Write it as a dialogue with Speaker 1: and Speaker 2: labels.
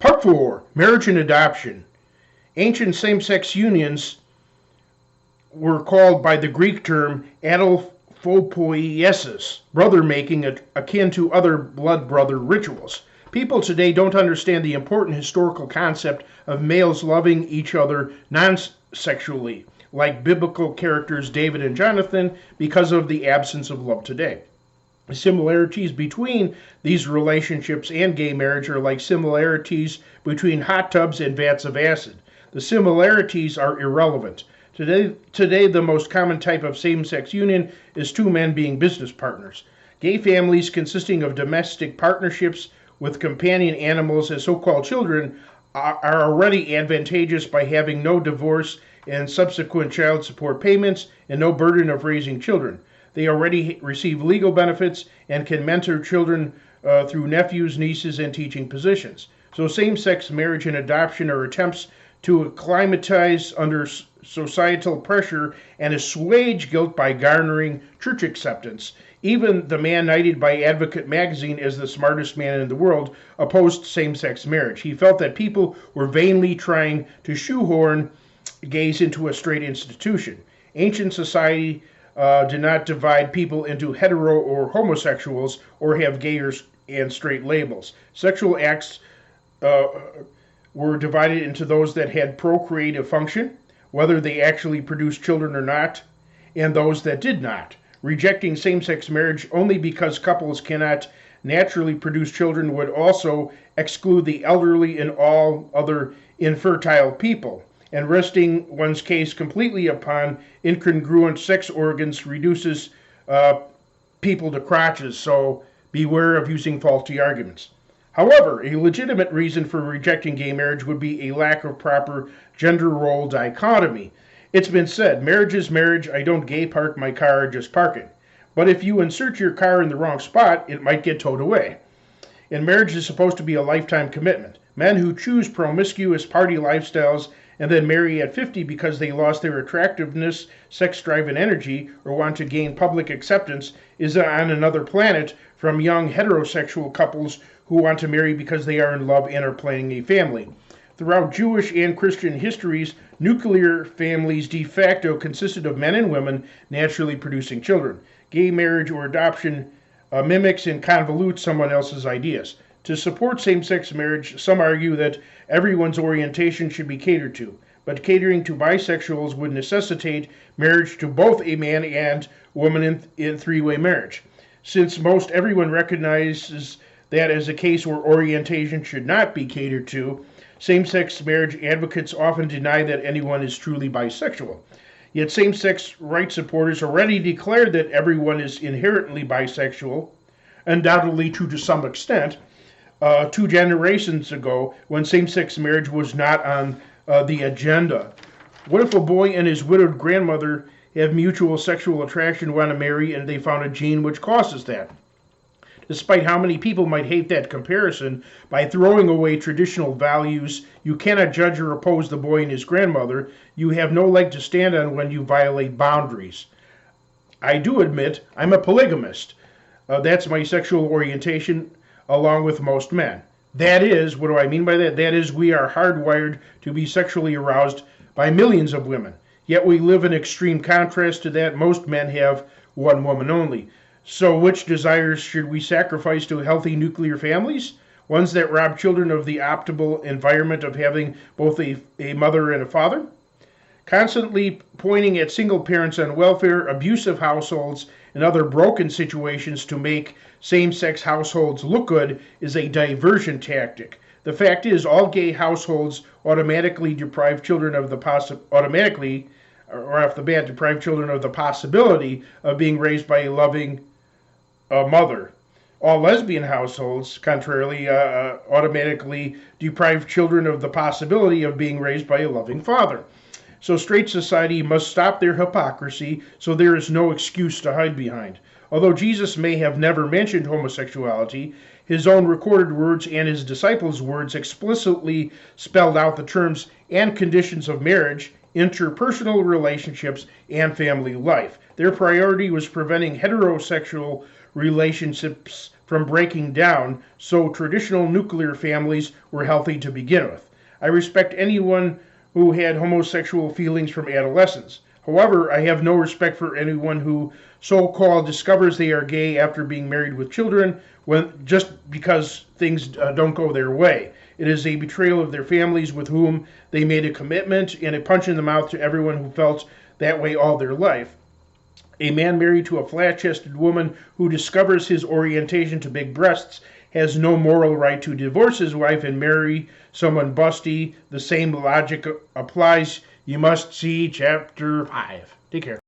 Speaker 1: Part 4, Marriage and Adoption. Ancient same-sex unions were called by the Greek term adelphopoiesis, brother-making, akin to other blood brother rituals. People today don't understand the important historical concept of males loving each other non-sexually, like biblical characters David and Jonathan, because of the absence of love today. The similarities between these relationships and gay marriage are like similarities between hot tubs and vats of acid. The similarities are irrelevant. Today, the most common type of same-sex union is two men being business partners. Gay families consisting of domestic partnerships with companion animals as so-called children are already advantageous by having no divorce and subsequent child support payments and no burden of raising children. They already receive legal benefits and can mentor children through nephews, nieces, and teaching positions. So same-sex marriage and adoption are attempts to acclimatize under societal pressure and assuage guilt by garnering church acceptance. Even the man knighted by Advocate magazine as the smartest man in the world opposed same-sex marriage. He felt that people were vainly trying to shoehorn gays into a straight institution. Ancient society did not divide people into hetero or homosexuals or have gay and straight labels. Sexual acts were divided into those that had procreative function, whether they actually produced children or not, and those that did not. Rejecting same-sex marriage only because couples cannot naturally produce children would also exclude the elderly and all other infertile people. And resting one's case completely upon incongruent sex organs reduces people to crotches, so beware of using faulty arguments. However, a legitimate reason for rejecting gay marriage would be a lack of proper gender role dichotomy. It's been said, marriage is marriage, I don't gay park my car, just park it. But if you insert your car in the wrong spot, it might get towed away. And marriage is supposed to be a lifetime commitment. Men who choose promiscuous party lifestyles and then marry at 50 because they lost their attractiveness, sex drive, and energy, or want to gain public acceptance, is on another planet from young heterosexual couples who want to marry because they are in love and are planning a family. Throughout Jewish and Christian histories, nuclear families de facto consisted of men and women naturally producing children. Gay marriage or adoption mimics and convolutes someone else's ideas. To support same-sex marriage, some argue that everyone's orientation should be catered to, but catering to bisexuals would necessitate marriage to both a man and woman in three-way marriage. Since most everyone recognizes that as a case where orientation should not be catered to, same-sex marriage advocates often deny that anyone is truly bisexual. Yet same-sex rights supporters already declared that everyone is inherently bisexual, undoubtedly true to some extent, 2 generations ago when same-sex marriage was not on the agenda. What if a boy and his widowed grandmother have mutual sexual attraction, want to marry, and they found a gene which causes that? Despite how many people might hate that comparison, by throwing away traditional values, you cannot judge or oppose the boy and his grandmother. You have no leg to stand on when you violate boundaries. I do admit I'm a polygamist. That's my sexual orientation, along with most men. That is, what do I mean by that? That is, we are hardwired to be sexually aroused by millions of women. Yet we live in extreme contrast to that. Most men have one woman only. So which desires should we sacrifice to healthy nuclear families? Ones that rob children of the optimal environment of having both a mother and a father? Constantly pointing at single parents on welfare, abusive households, and other broken situations to make same-sex households look good is a diversion tactic. The fact is, all gay households automatically deprive children of the possibility of being raised by a loving mother. All lesbian households, contrarily, automatically deprive children of the possibility of being raised by a loving father. So straight society must stop their hypocrisy, so there is no excuse to hide behind. Although Jesus may have never mentioned homosexuality, his own recorded words and his disciples' words explicitly spelled out the terms and conditions of marriage, interpersonal relationships, and family life. Their priority was preventing heterosexual relationships from breaking down, so traditional nuclear families were healthy to begin with. I respect anyone who had homosexual feelings from adolescence. However, I have no respect for anyone who so-called discovers they are gay after being married with children just because things don't go their way. It is a betrayal of their families with whom they made a commitment and a punch in the mouth to everyone who felt that way all their life. A man married to a flat-chested woman who discovers his orientation to big breasts has no moral right to divorce his wife and marry someone busty. The same logic applies. You must see Chapter 5. Take care.